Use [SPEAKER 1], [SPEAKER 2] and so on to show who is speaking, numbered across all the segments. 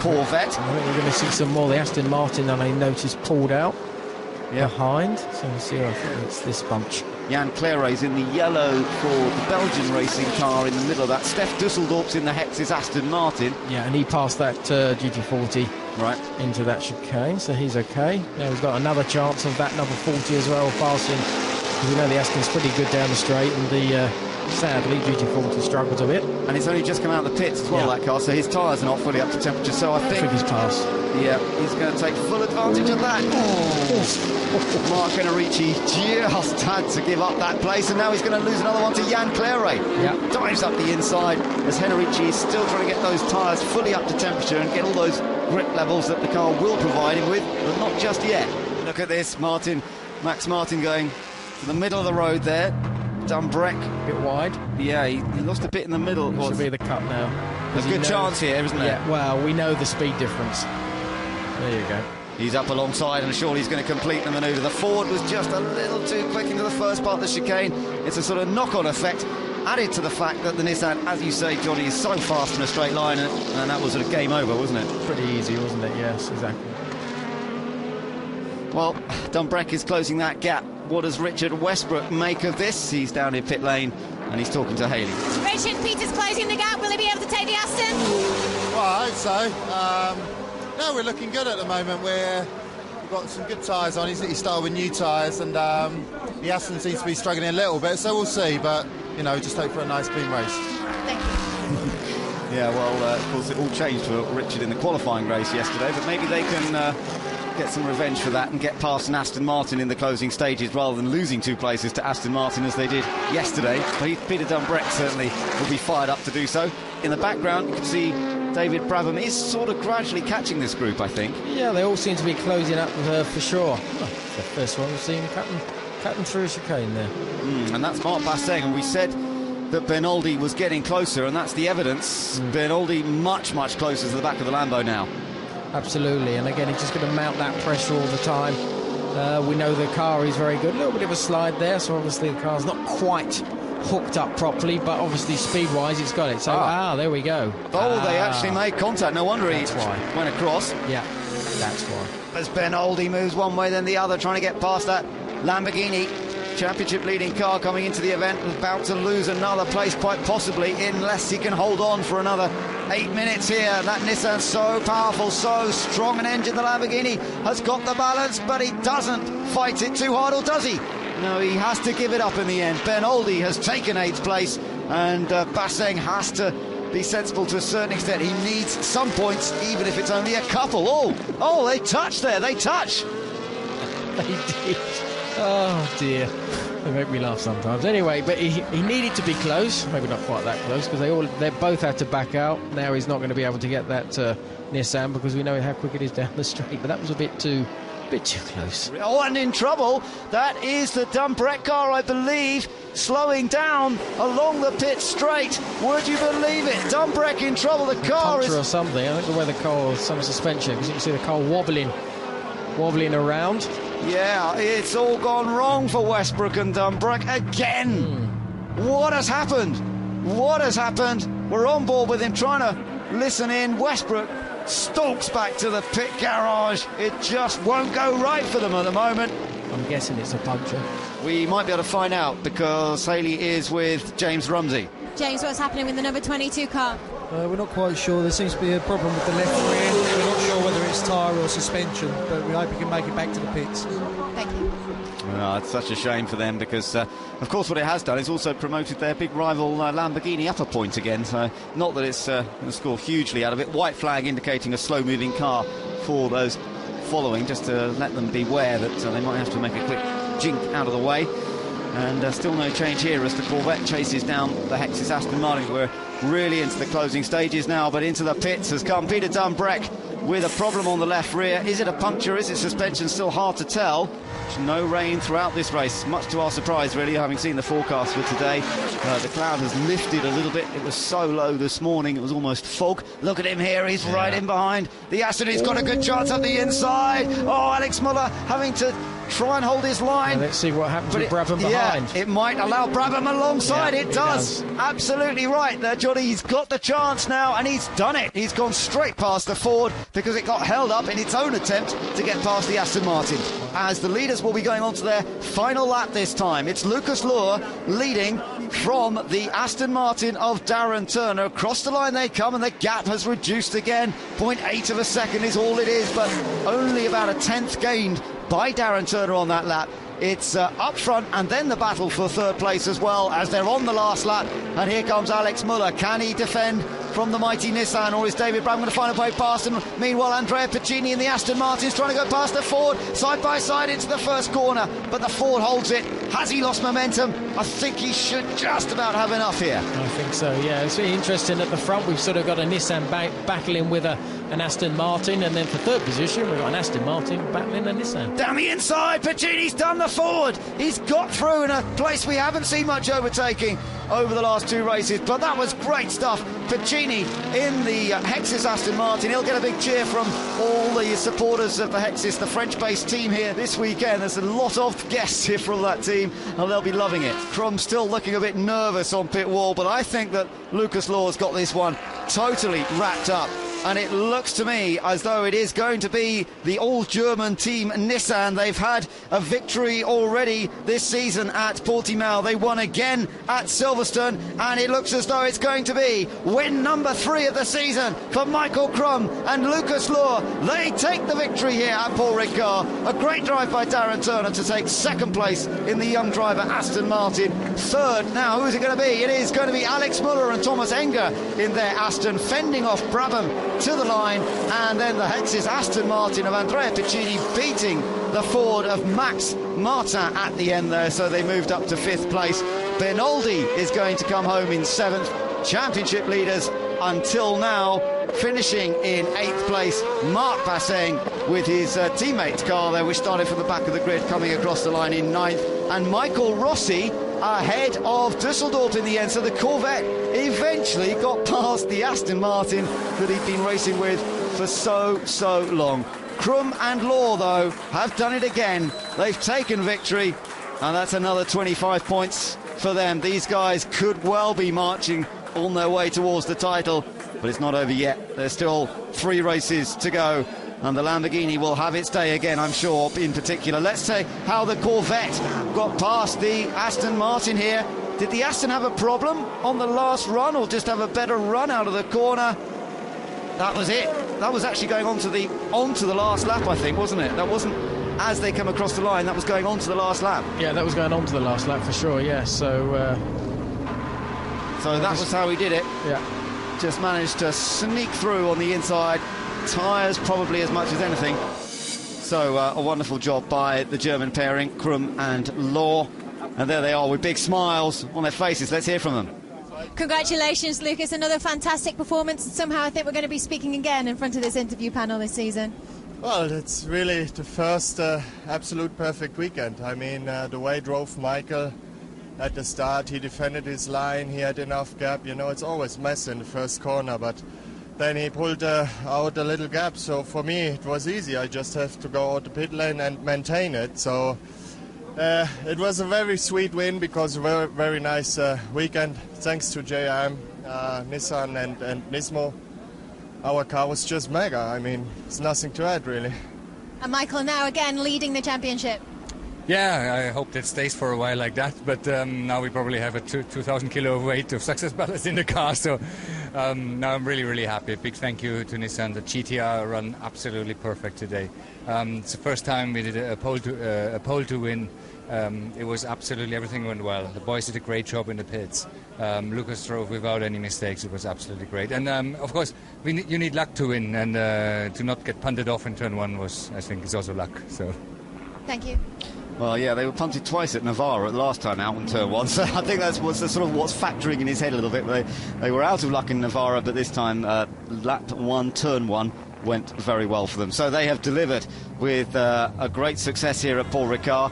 [SPEAKER 1] Corvette.
[SPEAKER 2] I think we're going to see some more. The Aston Martin, and I noticed, pulled out behind. So we'll see. I think it's this bunch.
[SPEAKER 1] Jan Clairey's in the yellow for the Belgian racing car in the middle of that. Steph Dusseldorp's in the Hex's Aston Martin.
[SPEAKER 2] Yeah, and he passed that GT40
[SPEAKER 1] right
[SPEAKER 2] into that chicane, so he's okay. Now he's got another chance of that number 40 as well, passing. Because we know the Aston's pretty good down the straight, and the sadly GT40 struggles a bit. And
[SPEAKER 1] it's only just come out of the pits as well, that car, so his tyres are not fully up to temperature, so I think
[SPEAKER 2] he's passed.
[SPEAKER 1] Yeah, he's going to take full advantage of that. Mark Henrici just had to give up that place, and now he's going to lose another one to Jan Clairey. Dives up the inside as Henrici is still trying to get those tyres fully up to temperature and get all those grip levels that the car will provide him with, but not just yet. Look at this, Max Martin going to the middle of the road there. Dumbreck
[SPEAKER 2] a bit wide.
[SPEAKER 1] Yeah, he lost a bit in the middle.
[SPEAKER 2] It should be the cut now.
[SPEAKER 1] There's a good chance here, isn't there?
[SPEAKER 2] Yeah, well, we know the speed difference. There you go.
[SPEAKER 1] He's up alongside, and surely he's going to complete the manoeuvre. The Ford was just a little too quick into the first part of the chicane. It's a sort of knock-on effect, added to the fact that the Nissan, as you say, Johnny, is so fast in a straight line, and that was sort of game over, wasn't it?
[SPEAKER 2] Pretty easy, wasn't it? Yes, exactly.
[SPEAKER 1] Well, Dumbreck is closing that gap. What does Richard Westbrook make of this? He's down in pit lane and he's talking to Haley.
[SPEAKER 3] Richard, Peter's closing the gap. Will he be able to take the Aston?
[SPEAKER 4] Well, I hope so. No, we're looking good at the moment. We've got some good tyres on. He started with new tyres, and the Aston seems to be struggling a little bit, so we'll see. But, you know, just hope for a nice clean race.
[SPEAKER 3] Thank you.
[SPEAKER 1] Yeah, well, of course, it all changed for Richard in the qualifying race yesterday, but maybe they can get some revenge for that and get past an Aston Martin in the closing stages rather than losing 2 places to Aston Martin as they did yesterday. Peter Dumbreck certainly will be fired up to do so. In the background, you can see David Brabham is sort of gradually catching this group, I think.
[SPEAKER 2] Yeah, they all seem to be closing up for sure. Oh, it's the first one we've seen cutting through a chicane there.
[SPEAKER 1] And that's Mark Basseng, and we said that Bernoldi was getting closer, and that's the evidence. Bernoldi much closer to the back of the Lambo now.
[SPEAKER 2] Absolutely, and again, he's just going to mount that pressure all the time. We know the car is very good. A little bit of a slide there, so obviously the car's not quite hooked up properly, but obviously speed-wise it's got it. So, there we go.
[SPEAKER 1] Oh, they actually made contact. No wonder he went across.
[SPEAKER 2] Yeah, that's why.
[SPEAKER 1] As Bernoldi moves one way then the other, trying to get past that Lamborghini championship leading car coming into the event, about to lose another place quite possibly, unless he can hold on for another 8 minutes here. That Nissan so powerful, so strong an engine. The Lamborghini has got the balance, but he doesn't fight it too hard, or does he? No, he has to give it up in the end. Bernoldi has taken 8th place, and Basseng has to be sensible to a certain extent. He needs some points, even if it's only a couple. Oh, they touch there, they touch.
[SPEAKER 2] They did. Oh dear, they make me laugh sometimes. Anyway, but he needed to be close, maybe not quite that close, because they both had to back out. Now he's not going to be able to get that Nissan, because we know how quick it is down the straight. But that was a bit too close.
[SPEAKER 1] Oh, and in trouble. That is the Dumbreck car, I believe, slowing down along the pit straight. Would you believe it? Dumbreck in trouble. The car
[SPEAKER 2] is or something. I think the way the car, some suspension, because you can see the car wobbling around.
[SPEAKER 1] Yeah, it's all gone wrong for Westbrook and Dumbreck again. What has happened? What has happened? We're on board with him, trying to listen in. Westbrook stalks back to the pit garage. It just won't go right for them at the moment.
[SPEAKER 2] I'm guessing it's a puncture.
[SPEAKER 1] We might be able to find out, because Haley is with James Rumsey.
[SPEAKER 3] James, what's happening with the number 22 car?
[SPEAKER 5] We're not quite sure. There seems to be a problem with the left rear. We're not sure whether it's tyre or suspension, but we hope he can make it back to the pits.
[SPEAKER 3] Thank you.
[SPEAKER 1] Oh, it's such a shame for them, because of course what it has done is also promoted their big rival Lamborghini up a point again, so not that it's going to score hugely out of it. White flag indicating a slow moving car for those following, just to let them beware that they might have to make a quick jink out of the way. And still no change here as the Corvette chases down the Hex's Aston Martin. We're really into the closing stages now, but into the pits has come Peter Dumbreck with a problem on the left rear. Is it a puncture? Is it suspension? Still hard to tell. No rain throughout this race, much to our surprise really, having seen the forecast for today. The cloud has lifted a little bit. It was so low this morning, it was almost fog. Look at him here, he's right in behind the Aston. He's got a good chance up the inside. Oh, Alex Muller having to try and hold his line.
[SPEAKER 2] Let's see what happens with Brabham behind.
[SPEAKER 1] Yeah, it might allow Brabham alongside.
[SPEAKER 2] Yeah,
[SPEAKER 1] it does. Absolutely right there, Johnny. He's got the chance now, and he's done it. He's gone straight past the Ford because it got held up in its own attempt to get past the Aston Martin. As the leaders will be going on to their final lap this time. It's Lucas Lohr leading from the Aston Martin of Darren Turner. Across the line they come, and the gap has reduced again. 0.8 of a second is all it is, but only about a tenth gained by Darren Turner on that lap. It's up front, and then the battle for third place as well as they're on the last lap. And here comes Alex Muller. Can he defend from the mighty Nissan, or is David Brabham going to find a way past him? Meanwhile, Andrea Piccini in the Aston Martin's trying to go past the Ford side by side into the first corner, but the Ford holds it. Has he lost momentum? I think he should just about have enough here.
[SPEAKER 2] I think so, yeah. It's really interesting at the front. We've sort of got a Nissan battling with an Aston Martin, and then for third position we've got an Aston Martin battling a Nissan.
[SPEAKER 1] Down the inside, Piccini's done the Ford. He's got through in a place we haven't seen much overtaking over the last two races, but that was great stuff. Piccini in the Hexis Aston Martin. He'll get a big cheer from all the supporters of the Hexis, the French-based team here this weekend. There's a lot of guests here from that team, and they'll be loving it. Crum still looking a bit nervous on pit wall, but I think that Lucas Lohr's got this one totally wrapped up. And it looks to me as though it is going to be the all-German team Nissan. They've had a victory already this season at Portimao. They won again at Silverstone, and it looks as though it's going to be win number 3 of the season for Michael Crum and Lucas Lohr. They take the victory here at Paul Ricard. A great drive by Darren Turner to take second place in the young driver Aston Martin. Third now, who's it going to be? It is going to be Alex Muller and Thomas Enger in their Aston, fending off Brabham to the line, and then the Hexis Aston Martin of Andrea Piccini beating the Ford of Max Martin at the end there, so they moved up to 5th place. Benoldi is going to come home in 7th. Championship leaders until now, finishing in 8th place, Marc Basseng with his teammate's car there, which started from the back of the grid, coming across the line in 9th, and Michael Rossi ahead of Dusseldorf in the end. So the Corvette eventually got past the Aston Martin that he'd been racing with for so long. Crum and Lohr, though, have done it again. They've taken victory, and that's another 25 points for them. These guys could well be marching on their way towards the title, but it's not over yet. There's still 3 races to go, and the Lamborghini will have its day again, I'm sure, in particular. Let's say how the Corvette got past the Aston Martin here. Did the Aston have a problem on the last run, or just have a better run out of the corner? That was it. That was actually going onto the last lap, I think, wasn't it? That wasn't as they come across the line, that was going on to the last lap.
[SPEAKER 2] Yeah, that was going on to the last lap for sure, yeah. So
[SPEAKER 1] that was how he did it.
[SPEAKER 2] Yeah.
[SPEAKER 1] Just managed to sneak through on the inside. Tyres probably as much as anything. So a wonderful job by the German pairing, Crum and Lohr. And there they are with big smiles on their faces. Let's hear from them.
[SPEAKER 3] Congratulations, Lucas. Another fantastic performance. Somehow I think we're going to be speaking again in front of this interview panel this season.
[SPEAKER 6] Well, it's really the first absolute perfect weekend. I mean, the way drove Michael at the start, he defended his line, he had enough gap. You know, it's always mess in the first corner, but then he pulled out a little gap. So for me, it was easy. I just have to go out the pit lane and maintain it. So it was a very sweet win, because a very, very nice weekend. Thanks to JM, Nissan and Nismo. Our car was just mega. I mean, it's nothing to add, really.
[SPEAKER 3] And Michael now again leading the championship.
[SPEAKER 7] Yeah, I hope that stays for a while like that, but now we probably have a 2,000 kilo weight of success ballast in the car, so now I'm really, really happy. Big thank you to Nissan. The GTR run absolutely perfect today. It's the first time we did a pole to win. It was absolutely, everything went well. The boys did a great job in the pits. Lucas drove without any mistakes. It was absolutely great. And of course, you need luck to win, and to not get punted off in turn 1 was, I think, is also luck. So.
[SPEAKER 3] Thank you.
[SPEAKER 1] Well, yeah, they were punted twice at Navarra the last time out in turn 1, so I think that's what's sort of what's factoring in his head a little bit. They were out of luck in Navarra, but this time lap 1, turn 1 went very well for them. So they have delivered with a great success here at Paul Ricard.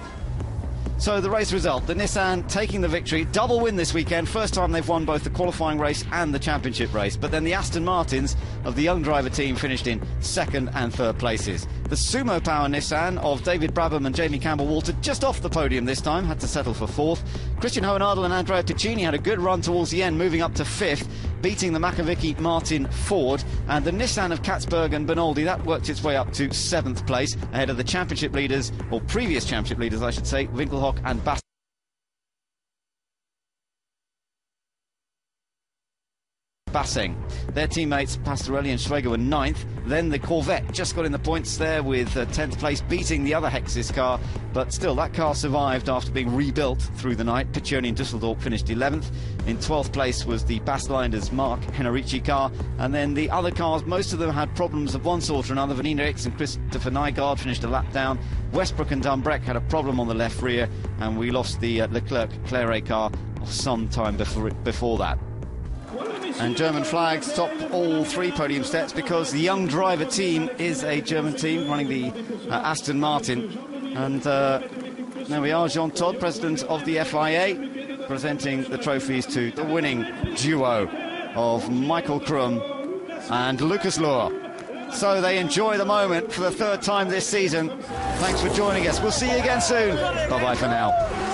[SPEAKER 1] So the race result, the Nissan taking the victory, double win this weekend, first time they've won both the qualifying race and the championship race. But then the Aston Martins of the young driver team finished in second and third places. The Sumo Power Nissan of David Brabham and Jamie Campbell-Walter just off the podium this time, had to settle for fourth. Christian Hohenadel and Andrea Ticini had a good run towards the end, moving up to fifth, beating the Makovicky Martin Ford. And the Nissan of Katzberg and Bernoldi, that worked its way up to seventh place, ahead of the championship leaders, or previous championship leaders I should say, Winkelhock and Basseng. Their teammates Pastorelli and Schwager were ninth. Then the Corvette just got in the points there with 10th place, beating the other Hexis car, but still that car survived after being rebuilt through the night. Piccioni and Dusseldorf finished 11th. In 12th place was the Basslinders Mark Henrici car, and then the other cars, most of them had problems of one sort or another. Vanina X and Christopher Nygaard finished a lap down. Westbrook and Dumbreck had a problem on the left rear, and we lost the Leclerc-Claret car some time before that. And German flags top all three podium steps because the young driver team is a German team running the Aston Martin. And there we are, Jean Todt, president of the FIA, presenting the trophies to the winning duo of Michael Krum and Lucas Luhr. So they enjoy the moment for the third time this season. Thanks for joining us. We'll see you again soon. Bye-bye for now.